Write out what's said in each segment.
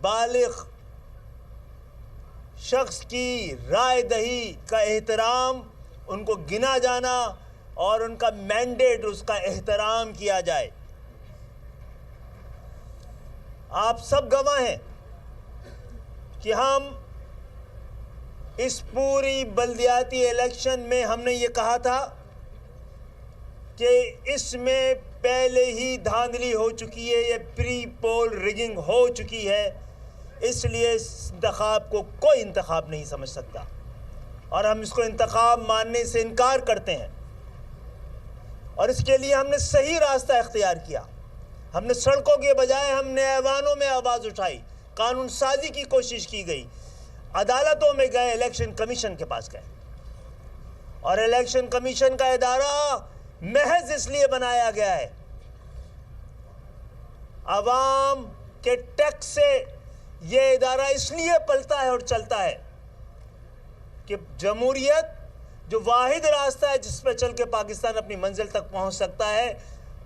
बालिग शख्स की राय दही का एहतराम, उनको गिना जाना और उनका मैंडेट, उसका एहतराम किया जाए। आप सब गवाह हैं कि हम इस पूरी बल्दियाती इलेक्शन में हमने ये कहा था कि इसमें पहले ही धांधली हो चुकी है, ये प्री पोल रिगिंग हो चुकी है, इसलिए इस इंतखाब को कोई इंतखाब नहीं समझ सकता और हम इसको इंतखाब मानने से इनकार करते हैं। और इसके लिए हमने सही रास्ता इख्तियार किया। हमने सड़कों के बजाय हमने ऐवानों में आवाज़ उठाई, कानून साजी की कोशिश की गई, अदालतों में गए, इलेक्शन कमीशन के पास गए। और इलेक्शन कमीशन का इदारा महज इसलिए बनाया गया है, अवाम के टैक्स से ये इदारा इसलिए पलता है और चलता है कि जमहूरियत जो वाहिद रास्ता है जिस पर चल के पाकिस्तान अपनी मंजिल तक पहुंच सकता है,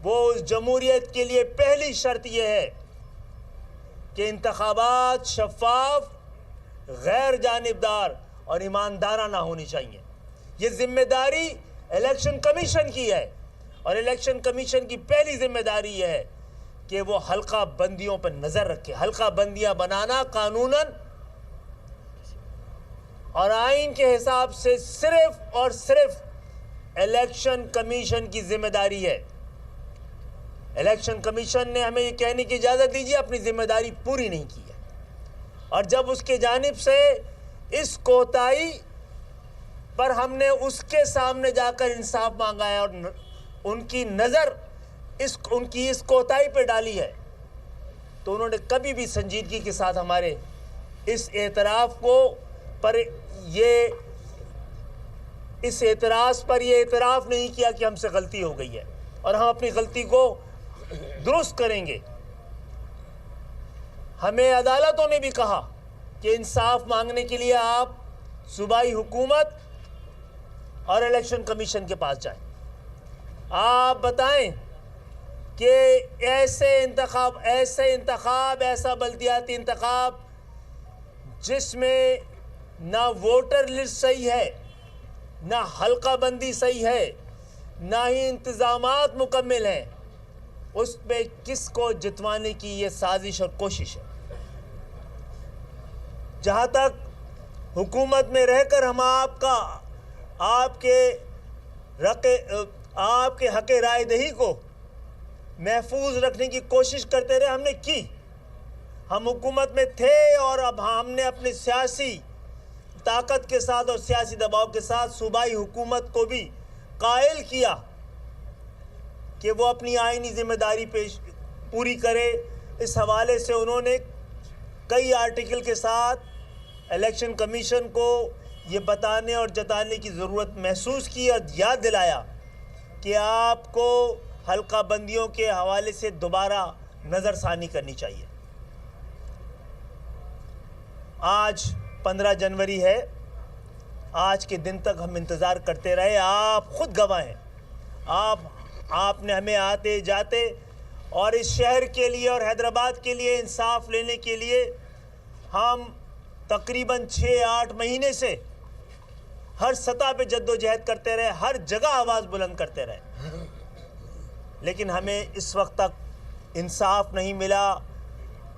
वो उस जमहूरियत के लिए पहली शर्त यह है कि इंतखाबात शफाफ, गैर जानिबदार और ईमानदाराना होनी चाहिए। ये जिम्मेदारी इलेक्शन कमीशन की है और इलेक्शन कमीशन की पहली जिम्मेदारी यह है कि वो हल्का बंदियों पर नज़र रखे। हल्का बंदियां बनाना कानूनन और आइन के हिसाब से सिर्फ और सिर्फ इलेक्शन कमीशन की जिम्मेदारी है। इलेक्शन कमीशन ने हमें ये कहने की इजाज़त दीजिए अपनी जिम्मेदारी पूरी नहीं की है, और जब उसके जानिब से इस कोताही पर हमने उसके सामने जाकर इंसाफ मांगा है और उनकी नज़र उनकी इस कोताही पे डाली है, तो उन्होंने कभी भी संजीदगी के साथ हमारे इस एतराफ़ को पर इस एतराज़ पर ये एतराफ़ नहीं किया कि हमसे गलती हो गई है और हम अपनी गलती को दुरुस्त करेंगे। हमें अदालतों ने भी कहा कि इंसाफ मांगने के लिए आप सूबाई हुकूमत और इलेक्शन कमीशन के पास जाएं। आप बताएं कि ऐसा बल्दियाती इंतखाब जिसमें ना वोटर लिस्ट सही है, ना हल्का बंदी सही है, ना ही इंतज़ामात मुकम्मल हैं, उस पे किसको जितवाने की ये साजिश और कोशिश है। जहाँ तक हुकूमत में रहकर हम आपके हक़ राय दही को महफूज रखने की कोशिश करते रहे, हमने की। हम हुकूमत में थे और अब हमने अपनी सियासी ताकत के साथ और सियासी दबाव के साथ सूबाई हुकूमत को भी कायल किया कि वो अपनी आईनी जिम्मेदारी पूरी करे। इस हवाले से उन्होंने कई आर्टिकल के साथ इलेक्शन कमीशन को ये बताने और जताने की ज़रूरत महसूस की और याद दिलाया कि आपको हल्का बंदियों के हवाले से दोबारा नज़रसानी करनी चाहिए। आज 15 जनवरी है, आज के दिन तक हम इंतज़ार करते रहे। आप ख़ुद गवाह हैं, आपने हमें आते जाते और इस शहर के लिए और हैदराबाद के लिए इंसाफ लेने के लिए हम तकरीबन 6-8 महीने से हर सतह पे जद्दोजहद करते रहे, हर जगह आवाज़ बुलंद करते रहे, लेकिन हमें इस वक्त तक इंसाफ नहीं मिला।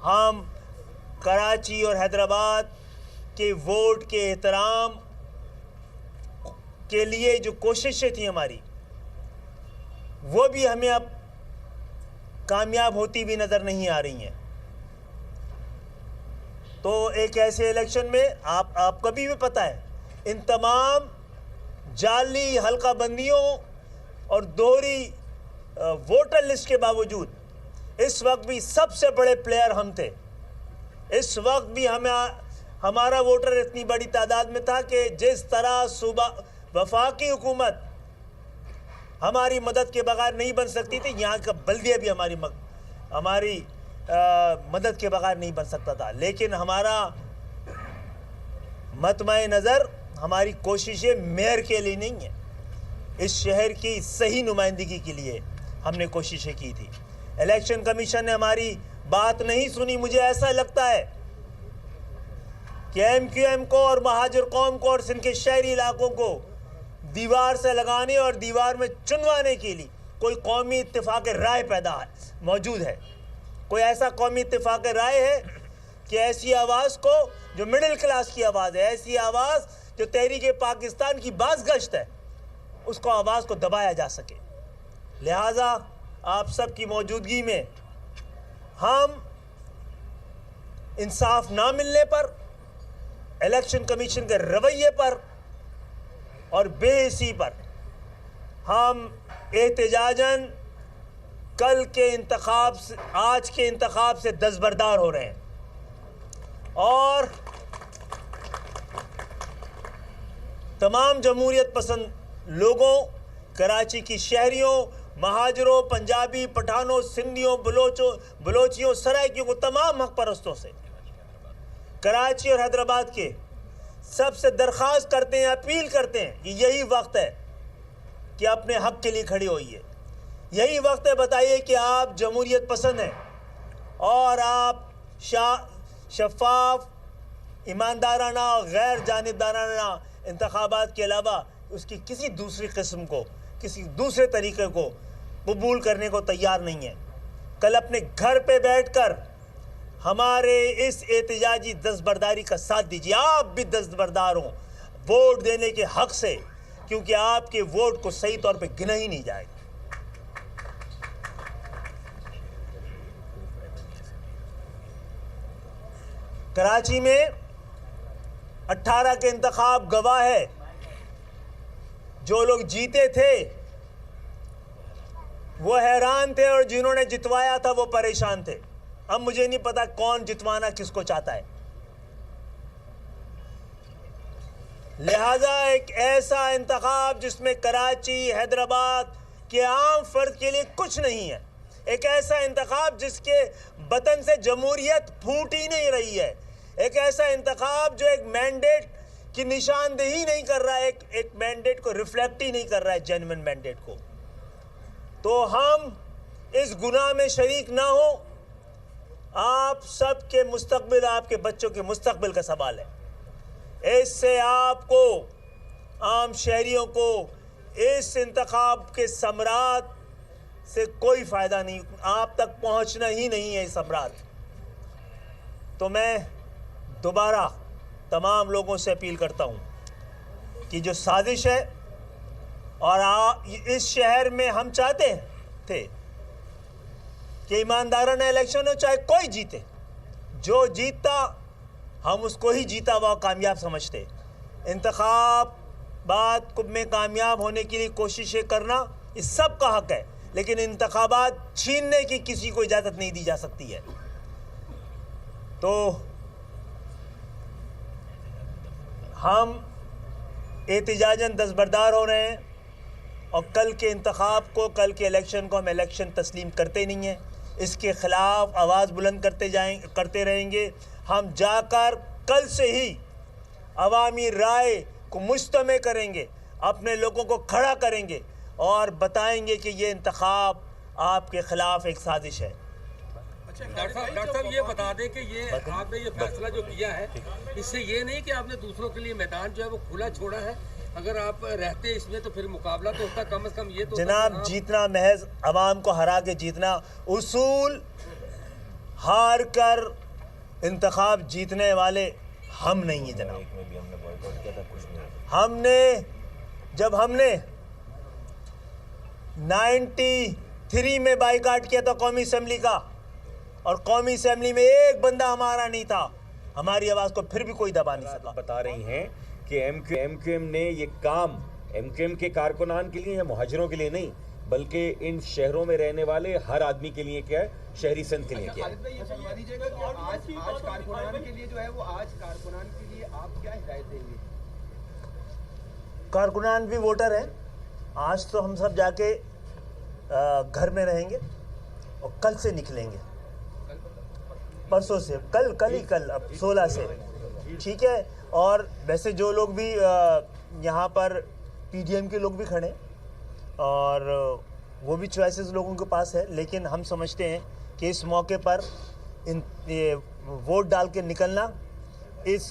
हम कराची और हैदराबाद के वोट के एहतराम के लिए जो कोशिशें थी हमारी, वो भी हमें अब कामयाब होती हुई नज़र नहीं आ रही हैं। तो एक ऐसे इलेक्शन में आपको भी पता है, इन तमाम जाली हल्का बंदियों और दोहरी वोटर लिस्ट के बावजूद इस वक्त भी सबसे बड़े प्लेयर हम थे। इस वक्त भी हमारा वोटर इतनी बड़ी तादाद में था कि जिस तरह सूबा वफाकी हुकूमत हमारी मदद के बगैर नहीं बन सकती थी, यहाँ का बल्दिया भी हमारी मदद के बगैर नहीं बन सकता था। लेकिन हमारा मतमाए नज़र, हमारी कोशिशें मेयर के लिए नहीं है, इस शहर की सही नुमाइंदगी के लिए हमने कोशिशें की थी। इलेक्शन कमीशन ने हमारी बात नहीं सुनी। मुझे ऐसा लगता है कि MQM को और महाजर कौम को और सिंध के शहरी इलाकों को दीवार से लगाने और दीवार में चुनवाने के लिए कोई कौमी इत्तेफाक राय मौजूद है। कोई ऐसा कौमी इत्तेफाक राय है कि ऐसी आवाज़ को जो मिडिल क्लास की आवाज़ है, ऐसी आवाज़ जो तहरीक पाकिस्तान की बाज़गश्त है, उसको आवाज़ को दबाया जा सके। लिहाजा आप सब की मौजूदगी में हम इंसाफ ना मिलने पर, इलेक्शन कमीशन के रवैये पर और बेहिसी पर हम एहतजाजन कल के इंतखाब से, आज के इंतखाब से दस्तबरदार हो रहे हैं और तमाम जमहूरियत पसंद लोगों, कराची की शहरियों, महाजरों, पंजाबी, पठानों, सिंधियों, बलोचियों, सराइकियों को, तमाम हक परस्तों से कराची और हैदराबाद के सबसे दरख्वास्त करते हैं, अपील करते हैं कि यही वक्त है कि अपने हक के लिए खड़ी होइए। यही वक्त है, बताइए कि आप जमहूरियत पसंद हैं और आप शफाफ, ईमानदाराना, गैर जानिबदाराना इंतखाबात के अलावा उसकी किसी दूसरी किस्म को, किसी दूसरे तरीके को कबूल करने को तैयार नहीं है। कल अपने घर पे बैठकर हमारे इस एहतजाजी दस्तबरदारी का साथ दीजिए। आप भी दस्तबरदार हों वोट देने के हक से, क्योंकि आपके वोट को सही तौर पे गिना ही नहीं जाएगा। कराची में 18 के इंतखाब गवाह है, जो लोग जीते थे वो हैरान थे और जिन्होंने जितवाया था वो परेशान थे। अब मुझे नहीं पता कौन जितवाना किसको चाहता है। लिहाजा एक ऐसा इंतखाब जिसमें कराची, हैदराबाद के आम फर्द के लिए कुछ नहीं है, एक ऐसा इंतखाब जिसके बतन से जमहूरियत फूट ही नहीं रही है, एक ऐसा इंतखाब जो एक मैंडेट की निशानदेही नहीं कर रहा है, एक मैंडेट को रिफ्लेक्ट ही नहीं कर रहा है, जेन्युइन मैंडेट को। तो हम इस गुनाह में शरीक ना हो। आप सब के मुस्तकबिल, आपके बच्चों के मुस्तकबिल का सवाल है। इससे आपको, आम शहरियों को इस इंतखाब के समरात से कोई फ़ायदा नहीं, आप तक पहुंचना ही नहीं है समरात। तो मैं दोबारा तमाम लोगों से अपील करता हूं कि जो साजिश है, और इस शहर में हम चाहते थे कि ईमानदाराना इलेक्शन हो, चाहे कोई जीते, जो जीतता हम उसको ही जीता हुआ कामयाब समझते। इंतखाबात में कामयाब होने के लिए कोशिशें करना इस सब का हक है, लेकिन इंतखाबात छीनने की किसी को इजाज़त नहीं दी जा सकती है। तो हम एहतिजाजन दस्तबरदार हो रहे हैं और कल के इंतखाब को, कल के इलेक्शन को हम इलेक्शन तस्लीम करते नहीं हैं। इसके ख़िलाफ़ आवाज़ बुलंद करते रहेंगे। हम जाकर कल से ही अवामी राय को मुस्तमे करेंगे, अपने लोगों को खड़ा करेंगे और बताएंगे कि ये इंतखाब आपके ख़िलाफ़ एक साजिश है। डॉक्टर साहब ये बता दें कि ये आपने ये फैसला जो किया है, इससे ये नहीं कि आपने दूसरों के लिए मैदान जो है वो खुला छोड़ा है। अगर आप रहते इसमें तो फिर मुकाबला तो होता, कम से कम ये तो जनाब, जीतना महज अवाम को हरा के जीतना, उसूल हार कर इंतखाब जीतने वाले हम नहीं हैं जनाब। जब हमने 93 में बाइकाट किया था कौमी असम्बली का, और कौमी असम्बली में एक बंदा हमारा नहीं था, हमारी आवाज़ को फिर भी कोई दबा नहीं सका। बता रही हैं कि एमक्यूएम ने ये काम एमक्यूएम के कारकुनान के लिए या मुहाजिरों के लिए नहीं, बल्कि इन शहरों में रहने वाले हर आदमी के लिए किया है, शहरी सिंध के लिए किया है। आज कारकुनान के लिए जो है वो, आज कारकुनान के लिए आप क्या हिदायत देंगे? कारकुनान भी वोटर हैं। आज तो हम सब जाके घर में रहेंगे और कल से निकलेंगे, परसों से, कल अब 16 से, ठीक है। और वैसे जो लोग भी यहाँ पर पीडीएम के लोग भी खड़े, और वो भी चॉइसेस लोगों के पास है, लेकिन हम समझते हैं कि इस मौके पर ये वोट डाल के निकलना इस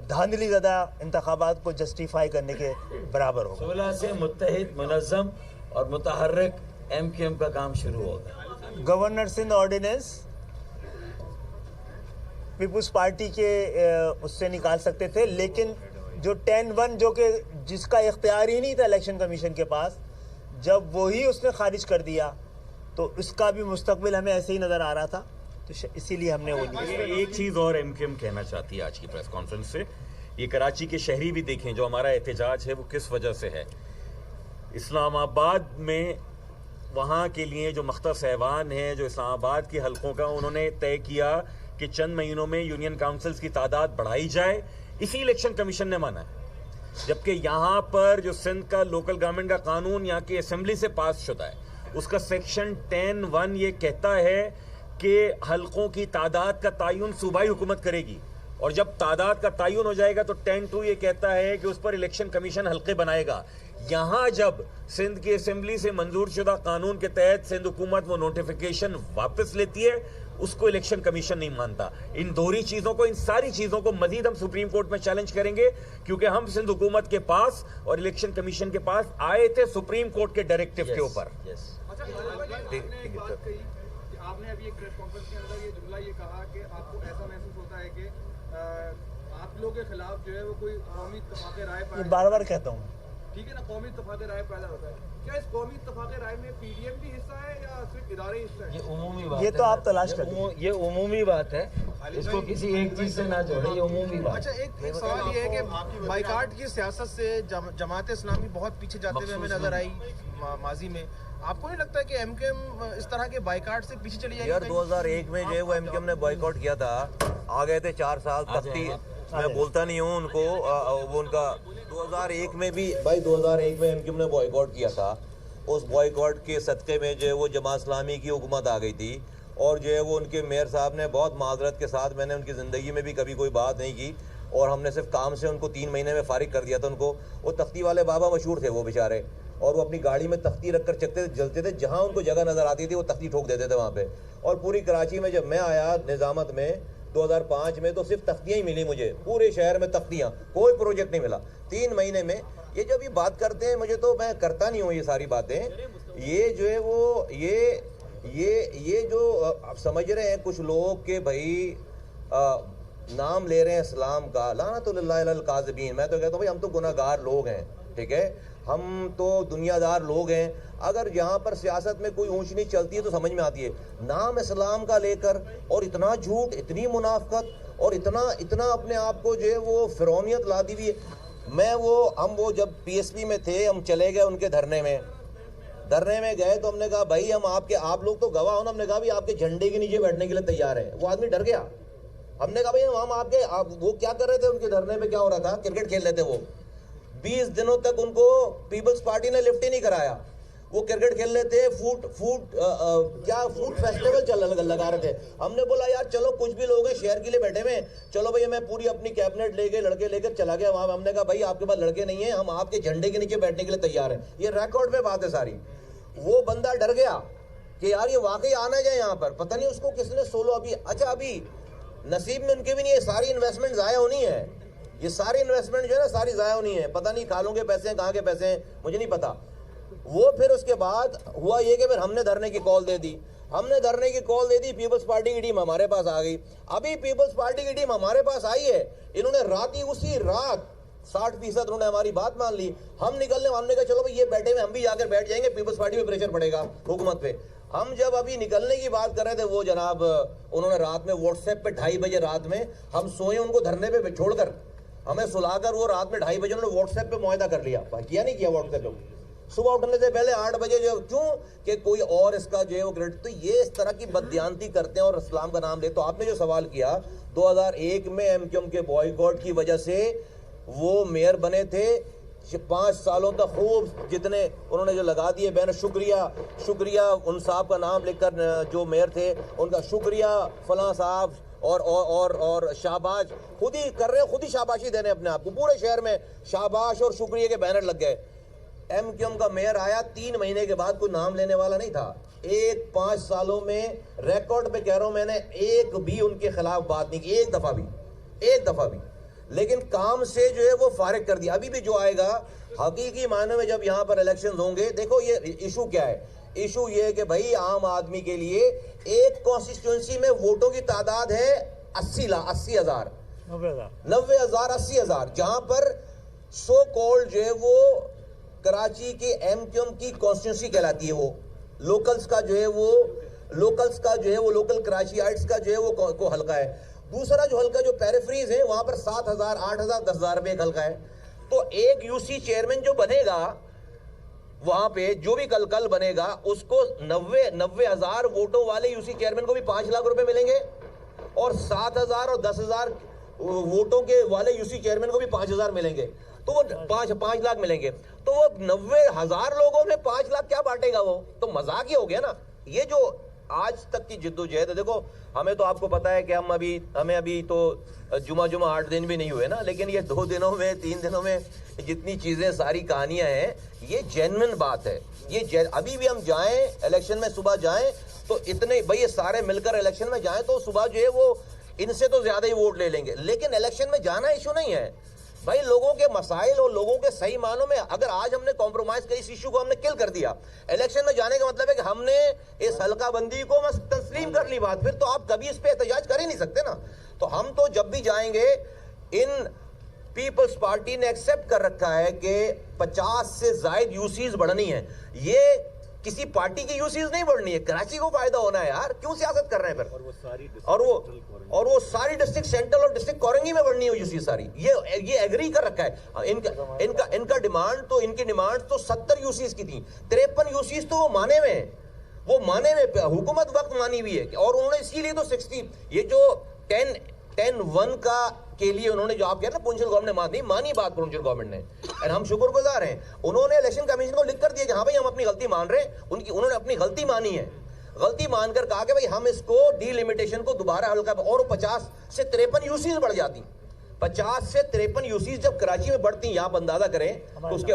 धांधली ज़दा इंतखाबात को जस्टिफाई करने के बराबर होगा। 16 से मुत्तहिद, मुनज़्ज़म और मुतहर्रिक MQM का काम शुरू होगा। गवर्नर सिंध ऑर्डिनेंस पीपुल्स पार्टी के उससे निकाल सकते थे, लेकिन जो 10-1 जो कि जिसका इख्तियार ही नहीं था इलेक्शन कमीशन के पास, जब वही उसने खारिज कर दिया तो इसका भी मुस्तकबिल हमें ऐसे ही नज़र आ रहा था, तो इसीलिए हमने वो लिया। एक चीज़ और MQM कहना चाहती है आज की प्रेस कॉन्फ्रेंस से, ये कराची के शहरी भी देखें जो हमारा एहतजाज है वो किस वजह से है। इस्लामाबाद में वहाँ के लिए जो मख्तस ऐवान है, जो इस्लामाबाद के हलकों का, उन्होंने तय किया कि चंद महीनों में यूनियन काउंसिल्स की तादाद बढ़ाई जाए, इसी इलेक्शन कमीशन ने माना है। जबकि यहाँ पर जो सिंध का लोकल गवर्नमेंट का कानून यहाँ की असेंबली से पास शुदा है, उसका सेक्शन 10(1) ये कहता है कि हलकों की तादाद का तयन सूबाई हुकूमत करेगी, और जब तादाद का तयन हो जाएगा तो 10(2) ये कहता है कि उस पर इलेक्शन कमीशन हलके बनाएगा। यहाँ जब सिंध की असेंबली से मंजूर शुदा कानून के तहत सिंध हुकूमत वो नोटिफिकेशन वापस लेती है, उसको इलेक्शन कमीशन नहीं मानता। इन दोहरी चीज़ों को, इन सारी चीज़ों को मजीद हम सुप्रीम कोर्ट में चैलेंज करेंगे, क्योंकि हम सिंध हुकूमत के पास और इलेक्शन कमीशन के पास आए थे सुप्रीम कोर्ट के डायरेक्टिव के ऊपर। आपने अभी एक प्रेस कॉन्फ्रेंस के अंदर ये जुमला ये कहा कि आपको ऐसा महसूस होता है कि आप लोगों के खिलाफ जो है वो कोई कौमी इत्तेफाक़ राय पैदा, बार बार कहता हूँ, ठीक है ना, कौमी इत्तेफाक़ राय पैदा होता है। क्या इस कौमी इत्तेफाक़ राय में PDM भी हिस्सा है या सिर्फ इदारे हिस्सा है? ये उमूमी बात ये है, तो आप तलाश कर लीजिए। ये उमूमी बात है, इसको किसी एक चीज से ना जोड़े, ये उमूमी बात। अच्छा, एक सवाल ये है कि बाइकाट की सियासत से जमात इस्लामी बहुत पीछे जाते हुए हमें नजर आई माजी में। आपको नहीं लगता है कि MQM इस तरह के बाइकाट से पीछे चली जाएगी? यार 2001 में जो है वो MQM ने बॉयकॉट किया था, आ गए थे 4 साल तख्ती, मैं बोलता नहीं हूँ उनको, वो उनका 2001 में भी भाई 2001 में MQM ने बॉयकॉट किया था। उस बॉयकॉट के सदक़े में जो है वो जमात इस्लामी की हुकूमत आ गई थी, और जो है वो उनके मेयर साहब ने बहुत माजरत के साथ, मैंने उनकी ज़िंदगी में भी कभी कोई बात नहीं की, और हमने सिर्फ काम से उनको 3 महीने में फारिग कर दिया था उनको। वो तख्ती वाले बाबा मशहूर थे वो बेचारे, और वो अपनी गाड़ी में तख्ती रख कर चलते थे, जहाँ उनको जगह नज़र आती थी वो तख्ती ठोक देते थे वहाँ पे। और पूरी कराची में जब मैं आया निज़ामत में 2005 में, तो सिर्फ तख्तियाँ ही मिली मुझे, पूरे शहर में तख्तियाँ, कोई प्रोजेक्ट नहीं मिला 3 महीने में। ये जब ये बात करते हैं, मुझे तो, मैं करता नहीं हूँ ये सारी बातें, ये जो है वो ये जो आप समझ रहे हैं कुछ लोग के भाई नाम ले रहे हैं इस्लाम का, लानतुल्लाह अलल काज़िबीन। मैं तो कहता हूँ भाई हम तो गुनाहगार लोग हैं, ठीक है, हम तो दुनियादार लोग हैं। अगर यहाँ पर सियासत में कोई ऊंच नीच चलती है तो समझ में आती है, नाम इस्लाम का लेकर और इतना झूठ, इतनी मुनाफकत और इतना अपने आप को जो है वो फिरौनियत ला दी हुई है। हम वो जब PSP में थे, हम चले गए उनके धरने में गए तो हमने कहा भाई आप लोग तो गवाह हो ना, हमने कहा भाई आपके झंडे के नीचे बैठने के लिए तैयार है। वो आदमी डर गया। हमने कहा भाई वो क्या कर रहे थे उनके धरने में, क्या हो रहा था, क्रिकेट खेल रहे थे वो। 20 दिनों तक उनको पीपल्स पार्टी ने लिफ्ट ही नहीं कराया, वो क्रिकेट खेल रहे थे, फूड फेस्टिवल लगा रहे थे। हमने बोला यार चलो, कुछ भी लोग हैं शहर के लिए बैठे हुए, चलो भाई। मैं पूरी अपनी कैबिनेट लड़के लेकर चला गया वहां। हमने कहा भाई आपके पास लड़के नहीं है, हम आपके झंडे के नीचे बैठने के लिए तैयार हैं। ये रिकॉर्ड में बात है सारी। वो बंदा डर गया कि यार ये वाकई आना जाए यहाँ पर, पता नहीं उसको किसने 16 अभी नसीब में उनके भी नहीं है, सारी इन्वेस्टमेंट ज़ाया होनी है। ये सारी इन्वेस्टमेंट जो है ना सारी ज़ाया होनी है, पता नहीं खालों के पैसे हैं, कहाँ के पैसे हैं, मुझे नहीं पता। वो फिर उसके बाद हुआ ये कि फिर हमने धरने की कॉल दे दी। पीपल्स पार्टी की टीम हमारे पास आ गई। अभी पीपल्स पार्टी की टीम हमारे पास आई है, इन्होंने उसी रात 60% उन्होंने हमारी बात मान ली। हम हमने कहा चलो भाई ये बैठे में हम भी जाकर बैठ जाएंगे, पीपल्स पार्टी पे प्रेशर पड़ेगा हुकूमत पे। हम जब अभी निकलने की बात कर रहे थे, वो जनाब उन्होंने रात में व्हाट्सएप पे 2:30 बजे रात में, हम सोए उनको धरने पे छोड़कर, हमें सुलाकर, वो रात में 2:30 बजे उन्होंने व्हाट्सएप पे मुआहदा कर लिया। किया नहीं किया व्हाट्सएप पे, सुबह उठने से पहले 8 बजे जो, क्यों कि कोई और इसका जो है वो क्रेडिट। तो ये इस तरह की बददियानती करते हैं और इस्लाम का नाम ले। तो आपने जो सवाल किया, 2001 में MQM के बॉयकॉट की वजह से वो मेयर बने थे, 5 सालों तक खूब जितने उन्होंने जो लगा दिए बैनर, शुक्रिया उन साहब का नाम लिखकर जो मेयर थे उनका, शुक्रिया फलां साहब, और शाबाश खुद ही कर रहे हैं, खुद ही शाबाशी दे रहे हैं अपने आप को। पूरे शहर में शाबाश और शुक्रिया के बैनर लग गए। MQM का मेयर आया 3 महीने के बाद, कोई नाम लेने वाला नहीं था। 5 सालों में रिकॉर्ड पे कह रहा हूं मैंने, एक भी उनके खिलाफ बात नहीं की, एक दफा भी। एक दफा भी, लेकिन काम से जो है वो फारिग कर दिया। अभी भी जो आएगा हकीकी मायने में जब यहाँ पर इलेक्शंस होंगे, देखो ये इशू क्या है, इशू ये है कि भाई आम आदमी के लिए एक कॉन्स्टिट्यूंसी में वोटों की तादाद है 80,000 90,000 80,000, जहां पर सो कॉल्ड जो है वो कराची के एमक्यूएम की कॉन्स्टिट्यूंसी कहलाती है, वो लोकल्स का जो है वो लोकल कराचीइट्स का जो है वो को हल्का है। दूसरा जो हल्का जो पेरिफेरीज है वहां पर 7,000 8,000 10,000 रुपए एक हल्का है। तो एक यूसी चेयरमैन जो बनेगा वहां पे, जो भी कल बनेगा, उसको 90,000 वोटों वाले यूसी चेयरमैन को भी 5 लाख रुपए मिलेंगे और 7,000 और 10,000 वोटों के वाले यूसी चेयरमैन को भी 5,000 मिलेंगे, तो वो 5 लाख मिलेंगे। तो वो 90,000 लोगों में 5 लाख क्या बांटेगा? वो तो मजाक ही हो गया ना। ये जो आज तक की जिद्दोजहद है, देखो हमें तो आपको पता है कि हमें अभी तो जुमा 8 दिन भी नहीं हुए ना, लेकिन ये 2 दिनों में 3 दिनों में जितनी चीजें सारी कहानियां हैं, ये जेन्युइन बात है। ये अभी भी हम जाएं इलेक्शन में, सुबह जाएं तो इतने भाई ये सारे मिलकर इलेक्शन में जाएं तो सुबह जो है वो इनसे तो ज्यादा ही वोट ले लेंगे, लेकिन इलेक्शन में जाना इशू नहीं है भाई। लोगों के मसाइल और लोगों के सही मानों में अगर आज हमने कॉम्प्रोमाइज कर, इस इशू को हमने किल कर दिया, इलेक्शन में जाने का मतलब है कि हमने इस हल्का बंदी को तस्लीम कर ली बात, फिर तो आप कभी इस पे एहतजाज कर ही नहीं सकते ना। तो हम तो जब भी जाएंगे, इन पीपल्स पार्टी ने एक्सेप्ट कर रखा है कि 50 से ज्यादा यूसीज बढ़नी है। ये किसी पार्टी की यूसीज नहीं बढ़नी है, कराची को फायदा होना है यार, क्यों सियासत कर रहे हैं फिर? और वो सारी डिस्ट्रिक्ट सेंट्रल और डिस्ट्रिक्ट कोरंगी में बढ़नी है यूसी सारी। ये एग्री कर रखा है। इनकी डिमांड तो 70 यूसीज की थी, 53 यूसीज तो वो माने में हुकूमत वक्त मानी हुई है, और उन्होंने इसीलिए तो 60 ये जो 10-1 का के लिए उन्होंने जो आप कह रहे हैं प्रोविंशियल गवर्नमेंट ने मानी बात प्रोविंशियल गवर्नमेंट ने, और हम शुक्रगुजार हैं। उन्होंने इलेक्शन कमीशन को लिख कर दिया कि हाँ भाई हम अपनी गलती मान रहे हैं, उन्होंने अपनी गलती मानी है, गलती मानकर कहा कि भाई हम इसको डिलिमिटेशन को दोबारा हल्का, और 50 से 53 यूसीज बढ़ जाती। 50 से 53 यूसीज जब कराची में बढ़ती, यहाँ आप अंदाजा करें तो उसके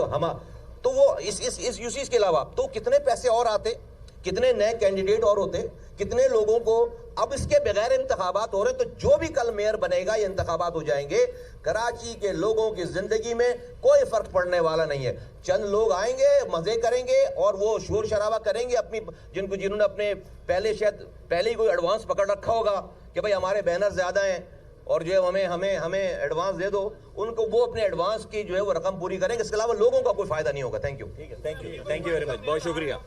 तो वो इस यूसीज के अलावा तो कितने पैसे और आते, कितने नए कैंडिडेट और होते, कितने लोगों को अब इसके बगैर इंतखाबात हो रहे। तो जो भी कल मेयर बनेगा, ये इंतखाबात हो जाएंगे, कराची के लोगों की जिंदगी में कोई फर्क पड़ने वाला नहीं है। चंद लोग आएंगे, मजे करेंगे और वो शोर शराबा करेंगे, अपनी जिन्होंने अपने पहले ही कोई एडवांस पकड़ रखा होगा कि भाई हमारे बैनर ज्यादा हैं और जो हमें एडवांस दे दो, उनको वो अपने एडवांस की जो है वो रकम पूरी करेंगे। इसके अलावा लोगों का कोई फायदा नहीं होगा। Thank you. Thank you very much, बहुत शुक्रिया।